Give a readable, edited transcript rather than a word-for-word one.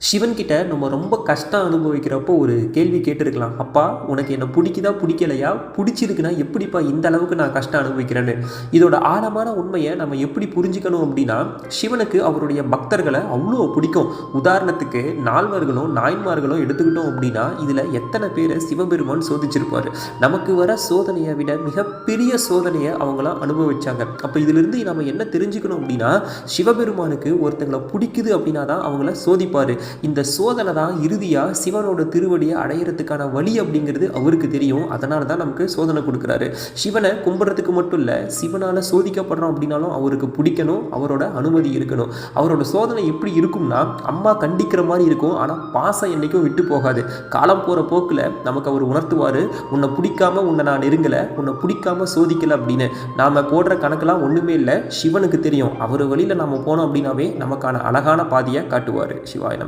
சிவன் கிட்ட நம்ம ரொம்ப கஷ்டம் அனுபவிக்கிறப்போ ஒரு கேள்வி கேட்டிருக்கலாம். அப்பா, உனக்கு என்ன பிடிக்குதா பிடிக்கலையா? பிடிச்சிருக்குன்னா எப்படிப்பா இந்த அளவுக்கு நான் கஷ்டம் அனுபவிக்கிறேன்னு. இதோட ஆழமான உண்மையை நம்ம எப்படி புரிஞ்சுக்கணும் அப்படின்னா, சிவனுக்கு அவருடைய பக்தர்களை அவ்வளோ பிடிக்கும். உதாரணத்துக்கு நால்வர்களும் நாயன்மார்களும் எடுத்துக்கிட்டோம் அப்படின்னா, இதில் எத்தனை பேரை சிவபெருமான் சோதிச்சிருப்பார். நமக்கு வர சோதனையை விட மிகப்பெரிய சோதனையை அவங்களாம் அனுபவிச்சாங்க. அப்போ இதிலிருந்து நம்ம என்ன தெரிஞ்சுக்கணும் அப்படின்னா, சிவபெருமானுக்கு ஒருத்தங்களை பிடிக்குது அப்படின்னா தான் அவங்கள சோதிப்பார். இந்த சோதனை தான் இறுதியாக சிவனோட திருவடியை அடையிறதுக்கான வழி அப்படிங்கிறது அவருக்கு தெரியும். அதனால தான் நமக்கு சோதனை கொடுக்குறாரு. சிவனை கும்பிட்றதுக்கு மட்டும் இல்லை, சிவனால் சோதிக்கப்படுறோம் அப்படின்னாலும் அவருக்கு பிடிக்கணும், அவரோட அனுமதி இருக்கணும். அவரோட சோதனை எப்படி இருக்கும்னா, அம்மா கண்டிக்கிற மாதிரி இருக்கும், ஆனால் பாசம் என்றைக்கும் விட்டு போகாது. காலம் போகிற போக்கில் நமக்கு அவர் உணர்த்துவார், உன்னை பிடிக்காம உன்னை நான் நெருங்கலை, உன்னை பிடிக்காம சோதிக்கலை அப்படின்னு. நாம் போடுற கணக்கெல்லாம் ஒன்றுமே இல்லை, சிவனுக்கு தெரியும். அவர் வழியில் நாம் போனோம் அப்படின்னாவே நமக்கான அழகான பாதையை காட்டுவார். சிவாய நமः.